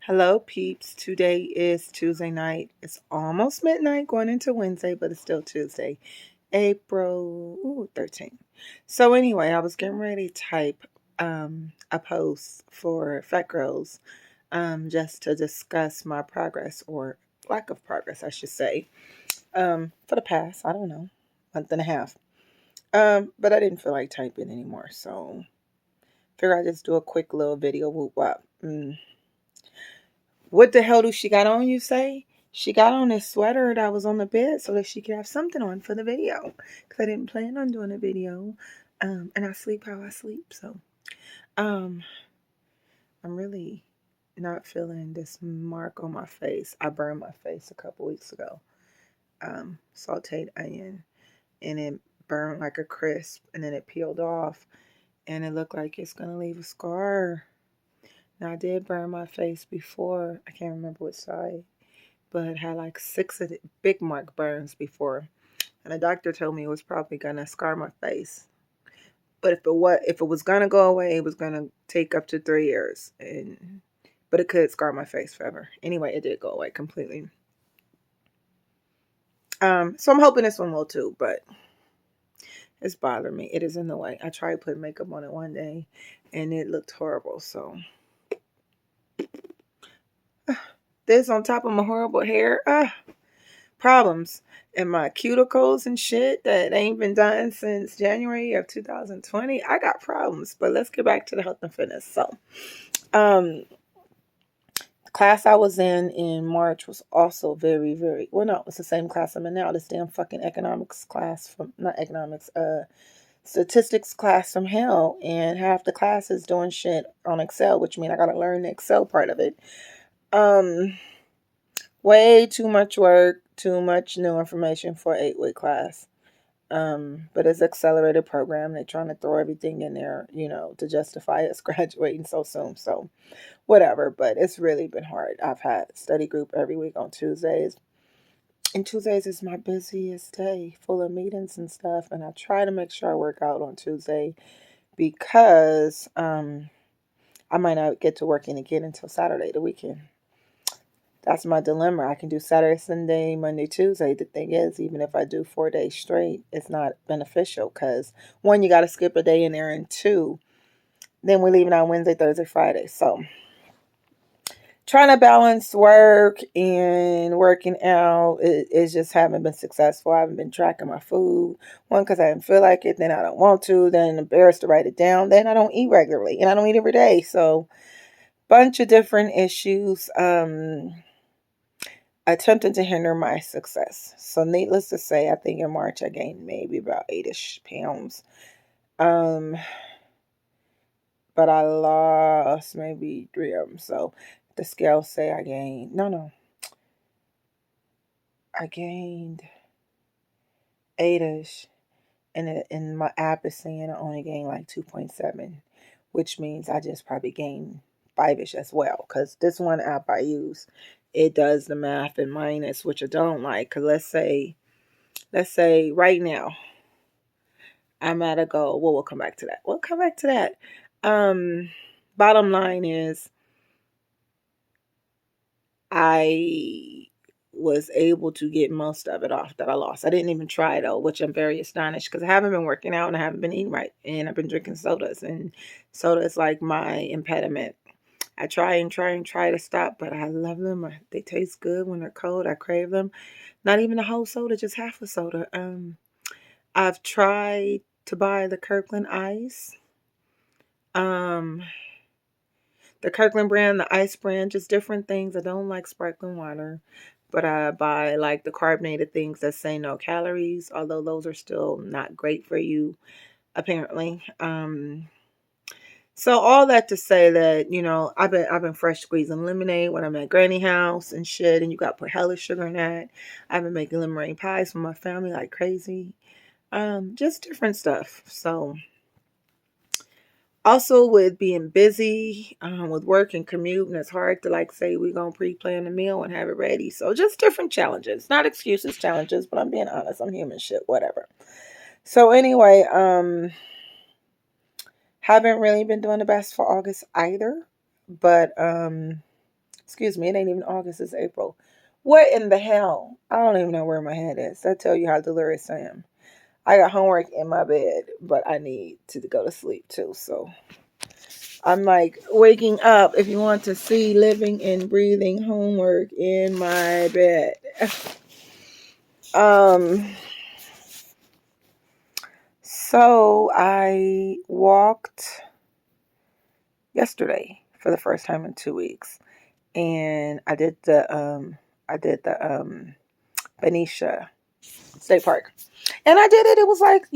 Hello, peeps. Today is Tuesday night. It's almost midnight going into Wednesday, but it's still Tuesday, April 13th. So, anyway, I was getting ready to type a post for Fat Girls just to discuss my progress or lack of progress, I should say, for the past, I don't know, month and a half. But I didn't feel like typing anymore, so figure I'd just do a quick little video whoop wop. What the hell do she got on, you say? She got on this sweater that was on the bed so that she could have something on for the video. Because I didn't plan on doing a video. And I sleep how I sleep. So um, I'm really not feeling this mark on my face. I burned my face a couple weeks ago. Sauteed onion. And it burned like a crisp. And then it peeled off. And it looked like it's going to leave a scar. Now, I did burn my face before. I can't remember which side. But had like six of the big mark burns before. And the doctor told me it was probably gonna scar my face. But if it was gonna go away, it was gonna take up to 3 years. But it could scar my face forever. Anyway, it did go away completely. So I'm hoping this one will too, but it's bothering me. It is in the way. I tried putting makeup on it one day and it looked horrible. So this on top of my horrible hair. Problems in my cuticles and shit that ain't been done since January of 2020. I got problems, but let's get back to the health and fitness. So, the class I was in March was also very, very well. No, it's the same class I'm in now. This damn fucking economics class from not economics, statistics class from hell, and half the class is doing shit on Excel, which means I gotta learn the Excel part of it. Um, Way too much work, too much new information for an 8-week class. But it's accelerated program. They're trying to throw everything in there, to justify us graduating so soon. So whatever. But it's really been hard. I've had study group every week on Tuesdays. And Tuesdays is my busiest day, full of meetings and stuff. And I try to make sure I work out on Tuesday because I might not get to working again until Saturday, the weekend. That's my dilemma. I can do Saturday, Sunday, Monday, Tuesday. The thing is, even if I do 4 days straight, it's not beneficial because one, you got to skip a day in there, and two, then we're leaving on Wednesday, Thursday, Friday. So trying to balance work and working out is just haven't been successful. I haven't been tracking my food. One, because I didn't feel like it. Then I don't want to. Then embarrassed to write it down. Then I don't eat regularly, and I don't eat every day. So bunch of different issues. Attempting to hinder my success. So needless to say, I think in March I gained maybe about 8-ish pounds. Um, but I lost maybe 3 of them. So the scale say I gained I gained 8-ish. And my app is saying I only gained like 2.7, which means I just probably gained 5-ish as well. Because this one app I use, it does the math and minus, which I don't like. Because let's say right now I'm at a goal. Well, we'll come back to that. We'll come back to that. Um, Bottom line is I was able to get most of it off that I lost. I didn't even try though, which I'm very astonished because I haven't been working out and I haven't been eating right. And I've been drinking sodas, and soda is like my impediment. I try to stop, but I love them. They taste good when they're cold. I crave them. Not even a whole soda, just half a soda. I've tried to buy the Kirkland ice. Um, the Kirkland brand, the ice brand, just different things. I don't like sparkling water, but I buy like the carbonated things that say no calories, although those are still not great for you, apparently. So all that to say that, I've been fresh squeezing lemonade when I'm at granny house and shit, and you got to put hella sugar in that. I've been making lemonade pies for my family like crazy. Just different stuff. So also with being busy, with work and commute, and it's hard to like say we're gonna pre-plan a meal and have it ready. So just different challenges, not excuses, challenges. But I'm being honest. I'm human shit. Whatever. So anyway, haven't really been doing the best for August either. But Excuse me, it ain't even August, it's April. What in the hell? I don't even know where my head is. That tell you how delirious I am. I got homework in my bed, but I need to go to sleep too. So I'm like waking up, if you want to see, living and breathing homework in my bed. um so I walked yesterday for the first time in 2 weeks, and I did the Benicia State Park. And I did it. It was like,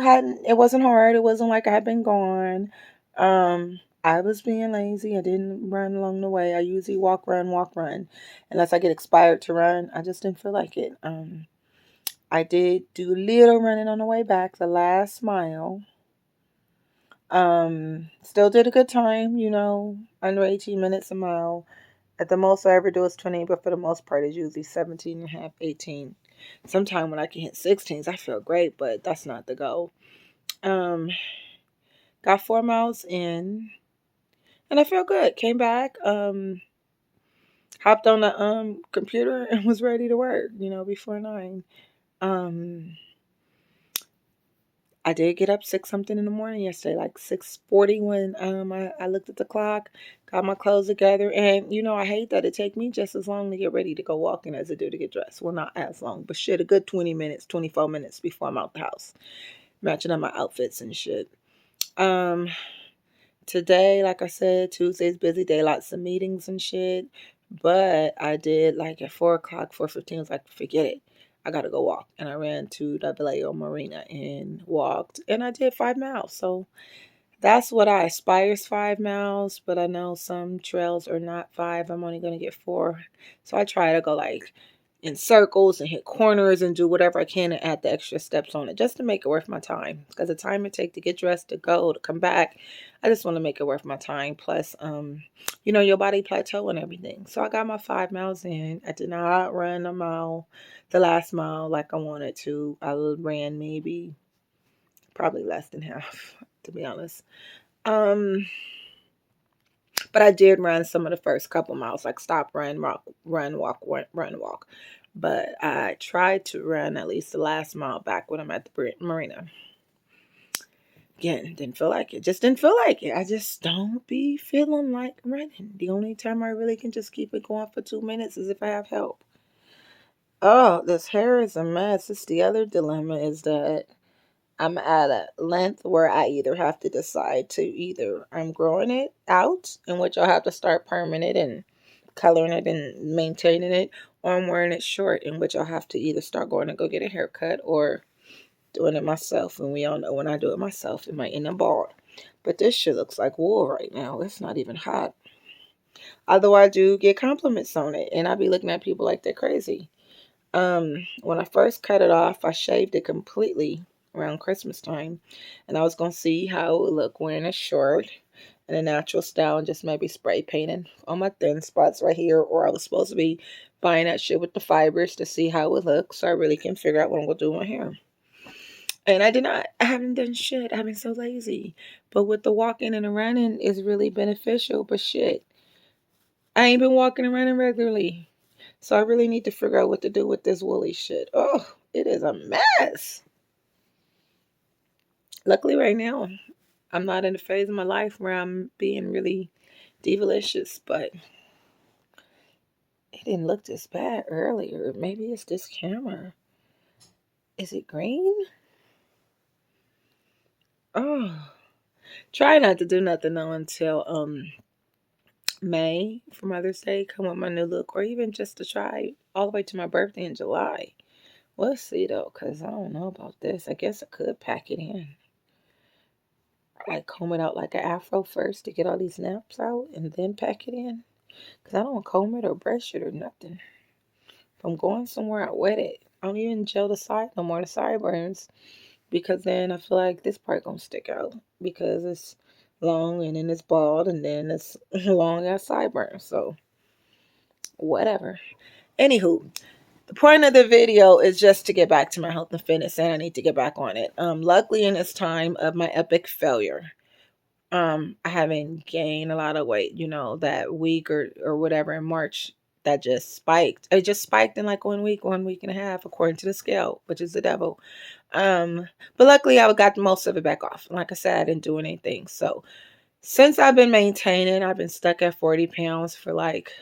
hadn't it wasn't hard. It wasn't like I had been gone. I was being lazy. I didn't run along the way. I usually walk, run. Unless I get inspired to run. I just didn't feel like it. I did do little running on the way back, the last mile. Still did a good time, under 18 minutes a mile. At the most I ever do is 20, but for the most part it's usually 17 and a half, 18. Sometime when I can hit 16s, I feel great, but that's not the goal. Got 4 miles in, and I feel good. Came back, hopped on the computer and was ready to work, before 9. I did get up 6 something in the morning yesterday, like 6:40 when I looked at the clock, got my clothes together, and I hate that it take me just as long to get ready to go walking as it do to get dressed. Well, not as long, but shit, a good 20 minutes, 24 minutes before I'm out the house, matching up my outfits and shit. Today, like I said, Tuesday's busy day, lots of meetings and shit. But I did, like, at 4 o'clock, 4:15, I was like, forget it. I gotta go walk. And I ran to Vallejo Marina and walked. And I did 5 miles. So that's what I aspire is 5 miles. But I know some trails are not 5. I'm only gonna get 4. So I try to go like in circles and hit corners and do whatever I can and add the extra steps on it just to make it worth my time. Because the time it takes to get dressed, to go, to come back, I just want to make it worth my time. Plus, your body plateau and everything. So I got my 5 miles in. I did not run the last mile like I wanted to. I ran probably less than half, to be honest. But I did run some of the first couple miles, like stop, run, walk, run, walk, run, walk. But I tried to run at least the last mile back when I'm at the marina. Again, didn't feel like it. Just didn't feel like it. I just don't be feeling like running. The only time I really can just keep it going for 2 minutes is if I have help. Oh, this hair is a mess. It's the other dilemma is that I'm at a length where I either have to decide to either I'm growing it out, in which I'll have to start perming it and coloring it and maintaining it, or I'm wearing it short, in which I'll have to either start going and go get a haircut or doing it myself. And we all know when I do it myself, it might end up bald. But this shit looks like wool right now. It's not even hot. Although I do get compliments on it, and I be looking at people like they're crazy. When I first cut it off, I shaved it completely around Christmas time, and I was gonna see how it would look wearing it short in a natural style and just maybe spray painting on my thin spots right here, or I was supposed to be buying that shit with the fibers to see how it would look, so I really can figure out what I'm gonna do with my hair. And I did not. I haven't done shit. I've been so lazy. But with the walking and the running, is really beneficial. But shit, I ain't been walking and running regularly. So I really need to figure out what to do with this woolly shit. Oh, it is a mess. Luckily, right now, I'm not in a phase of my life where I'm being really divalicious, but it didn't look this bad earlier. Maybe it's this camera. Is it green? Oh, try not to do nothing though until May for Mother's Day. Come with my new look, or even just to try all the way to my birthday in July. We'll see though, because I don't know about this. I guess I could pack it in. Like comb it out like an afro first to get all these naps out and then pack it in. Because I don't comb it or brush it or nothing. If I'm going somewhere, I wet it. I don't even gel the side no more, the sideburns. Because then I feel like this part gonna stick out. Because it's long and then it's bald and then it's long as sideburns. So, whatever. Anywho, the point of the video is just to get back to my health and fitness, and I need to get back on it. Luckily, in this time of my epic failure, I haven't gained a lot of weight, that week or whatever in March that just spiked. It just spiked in like 1 week and a half, according to the scale, which is the devil. Um, but luckily I got most of it back off. Like I said, I didn't do anything. So since I've been maintaining, I've been stuck at 40 pounds for like,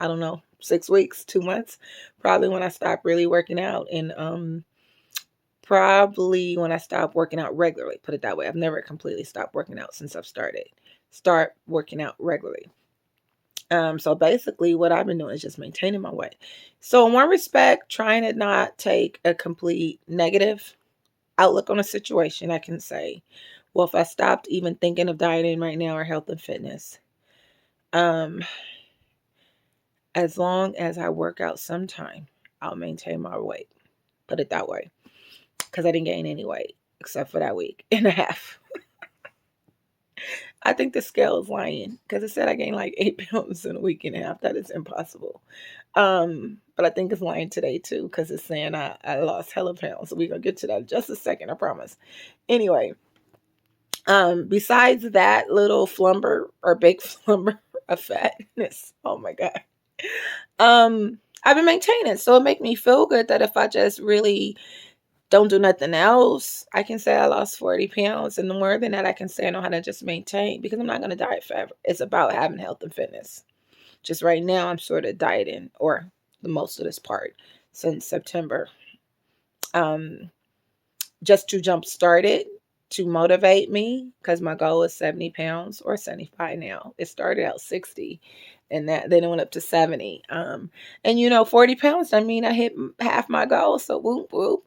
I don't know, 6 weeks, 2 months, probably when I stopped really working out. And probably when I stopped working out regularly, put it that way. I've never completely stopped working out since I've start working out regularly. So basically what I've been doing is just maintaining my weight. So in one respect, trying to not take a complete negative outlook on a situation, I can say, well, if I stopped even thinking of dieting right now or health and fitness, um, as long as I work out sometime, I'll maintain my weight. Put it that way. Because I didn't gain any weight except for that week and a half. I think the scale is lying because it said I gained like 8 pounds in a week and a half. That is impossible. But I think it's lying today too because it's saying I lost hella pounds. So we're gonna get to that in just a second, I promise. Anyway, besides that little flumber or big flumber of fatness, oh my god. I've been maintaining, so it make me feel good that if I just really don't do nothing else, I can say I lost 40 pounds. And the more than that, I can say I know how to just maintain because I'm not going to diet forever. It's about having health and fitness. Just right now, I'm sort of dieting, or the most of this part, since September. Um, just to jump start it, to motivate me, because my goal is 70 pounds or 75 now. It started out 60 and then it went up to 70. And 40 pounds, I mean, I hit half my goal. So whoop, whoop.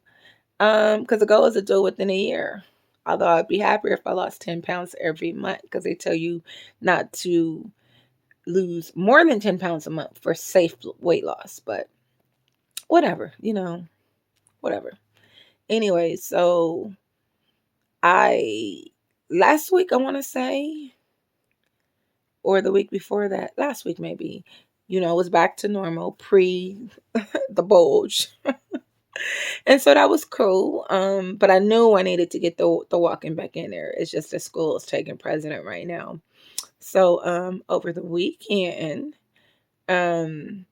Because the goal is to do it within a year. Although I'd be happier if I lost 10 pounds every month because they tell you not to lose more than 10 pounds a month for safe weight loss. But whatever, whatever. Anyway, so I, last week, I want to say, or the week before that, last week maybe, it was back to normal pre the bulge. And so that was cool. But I knew I needed to get the walking back in there. It's just that school is taking precedent right now. So over the weekend, um,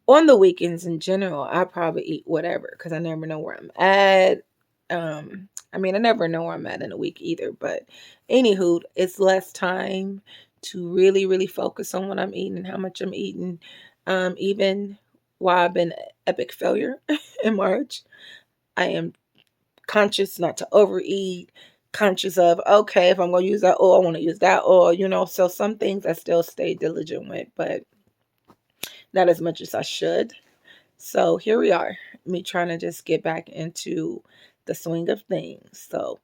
on the weekends in general, I probably eat whatever because I never know where I'm at. I mean, I never know where I'm at in a week either. But anywho, it's less time to really, really focus on what I'm eating and how much I'm eating. Even while I've been epic failure in March, I am conscious not to overeat, conscious of, okay, if I'm going to use that oil, I want to use that oil. So some things I still stay diligent with, but not as much as I should. So here we are, me trying to just get back into the swing of things. So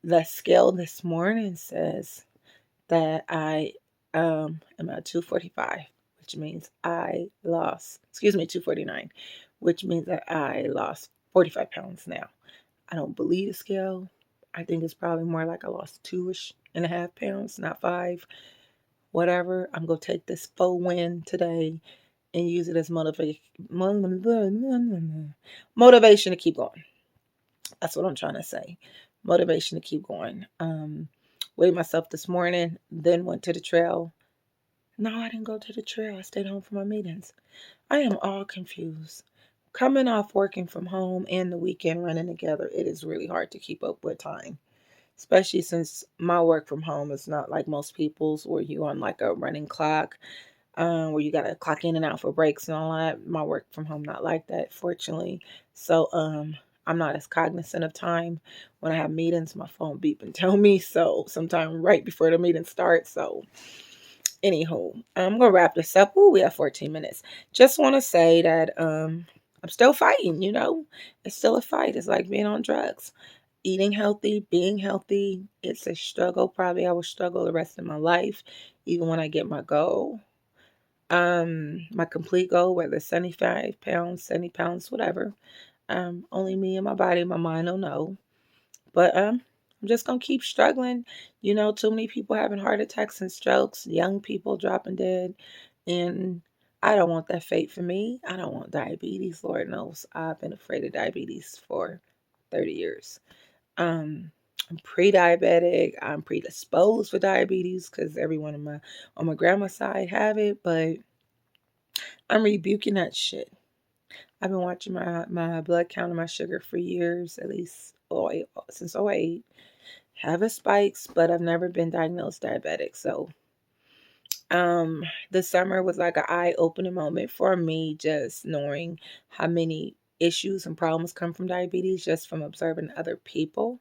the scale this morning says that I am at 245, which means I lost, 249, which means that I lost 45 pounds now. I don't believe the scale. I think it's probably more like I lost 2.5 pounds, not 5. Whatever. I'm going to take this full win today and use it as motivation to keep going. That's what I'm trying to say. Motivation to keep going. Weighed myself this morning, then went to the trail. No, I didn't go to the trail. I stayed home for my meetings. I am all confused. Coming off working from home and the weekend running together, it is really hard to keep up with time. Especially since my work from home is not like most people's where you on like a running clock, where you gotta clock in and out for breaks and all that. My work from home not like that, fortunately. So I'm not as cognizant of time. When I have meetings, my phone beep and tell me. So sometime right before the meeting starts. So anywho, I'm gonna wrap this up. Ooh, we have 14 minutes. Just want to say that I'm still fighting. It's still a fight. It's like being on drugs. Eating healthy, being healthy, it's a struggle. Probably I will struggle the rest of my life, even when I get my goal. My complete goal, whether 75 pounds, 70 pounds, whatever. Only me and my body, my mind don't know. But I'm just gonna keep struggling. Too many people having heart attacks and strokes, young people dropping dead, and I don't want that fate for me. I don't want diabetes. Lord knows I've been afraid of diabetes for 30 years. Um, I'm pre-diabetic. I'm predisposed for diabetes because everyone on my grandma's side have it, but I'm rebuking that shit. I've been watching my blood count and my sugar for years, at least since '08. Have a spikes, but I've never been diagnosed diabetic. So the summer was like an eye-opening moment for me, just knowing how many issues and problems come from diabetes just from observing other people.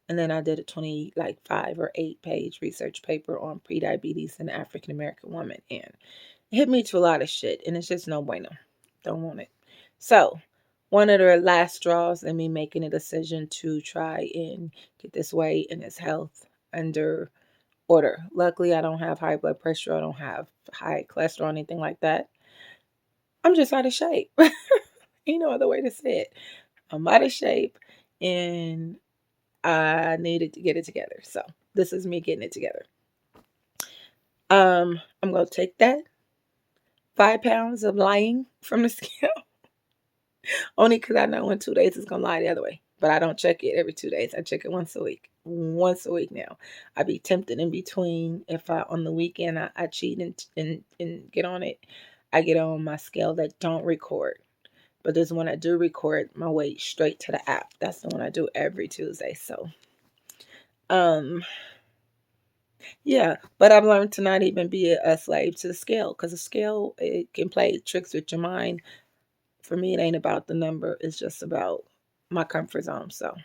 And then I did a 20 like 5 or 8 page research paper on prediabetes in African American women, and it hit me to a lot of shit, and it's just no bueno. Don't want it. So one of the last straws in me making a decision to try and get this weight and this health under order. Luckily, I don't have high blood pressure. I don't have high cholesterol, anything like that. I'm just out of shape. Ain't no other way to say it. I'm out of shape and I needed to get it together. So this is me getting it together. I'm going to take that 5 pounds of lying from the scale. Only because I know in 2 days it's going to lie the other way. But I don't check it every 2 days. I check it once a week. Once a week now. I be tempted in between. If I on the weekend I cheat and get on it, I get on my scale that don't record. But there's one I do record my weight straight to the app. That's the one I do every Tuesday. So yeah, but I've learned to not even be a slave to the scale, because the scale, it can play tricks with your mind. For me, it ain't about the number. It's just about my comfort zone. So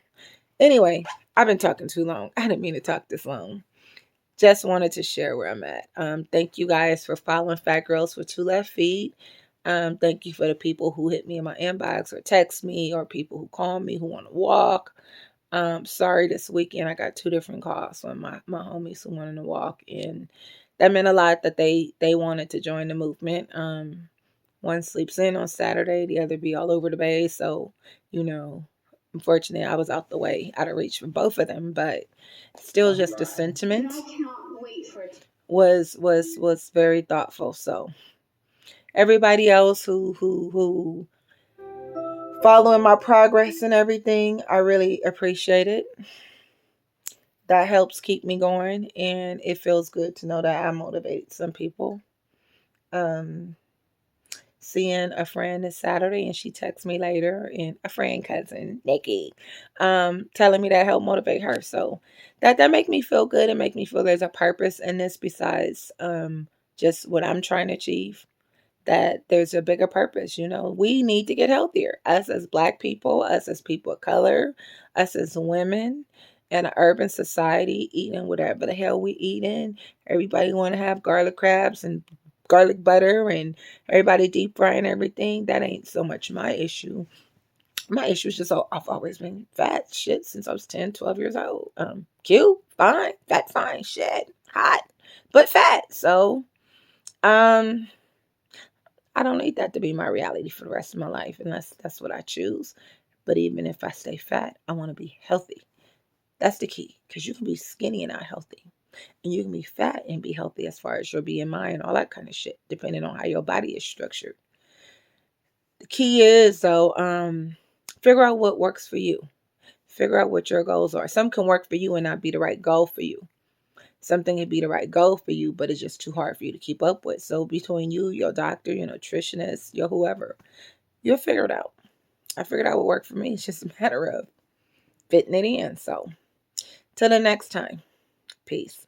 anyway, I've been talking too long. I didn't mean to talk this long. Just wanted to share where I'm at. Thank you guys for following Fat Girls with Two Left Feet. Thank you for the people who hit me in my inbox or text me, or people who call me who want to walk. Sorry, this weekend I got 2 different calls from my homies who wanted to walk, and that meant a lot that they wanted to join the movement. One sleeps in on Saturday, the other be all over the bay. So, unfortunately I was out of reach for both of them, but still just the sentiment was very thoughtful. So everybody else who following my progress and everything, I really appreciate it. That helps keep me going, and it feels good to know that I motivate some people. Seeing a friend this Saturday, and she texts me later, and a friend cousin Nikki, telling me that helped motivate her. So that make me feel good and make me feel there's a purpose in this besides just what I'm trying to achieve. That there's a bigger purpose. We need to get healthier. Us as Black people, us as people of color, us as women in an urban society, eating whatever the hell we eating. Everybody want to have garlic crabs and garlic butter, and everybody deep frying everything. That ain't so much my issue. My issue is just I've always been fat shit since I was 10, 12 years old. Cute, fine, fat, fine, shit, hot, but fat. So, I don't need that to be my reality for the rest of my life, unless that's what I choose. But even if I stay fat, I want to be healthy. That's the key, because you can be skinny and not healthy. And you can be fat and be healthy as far as your BMI and all that kind of shit, depending on how your body is structured. The key is, though, figure out what works for you. Figure out what your goals are. Some can work for you and not be the right goal for you. Something can be the right goal for you, but it's just too hard for you to keep up with. So between you, your doctor, your nutritionist, your whoever, you'll figure it out. I figured out what worked for me. It's just a matter of fitting it in. So till the next time, peace.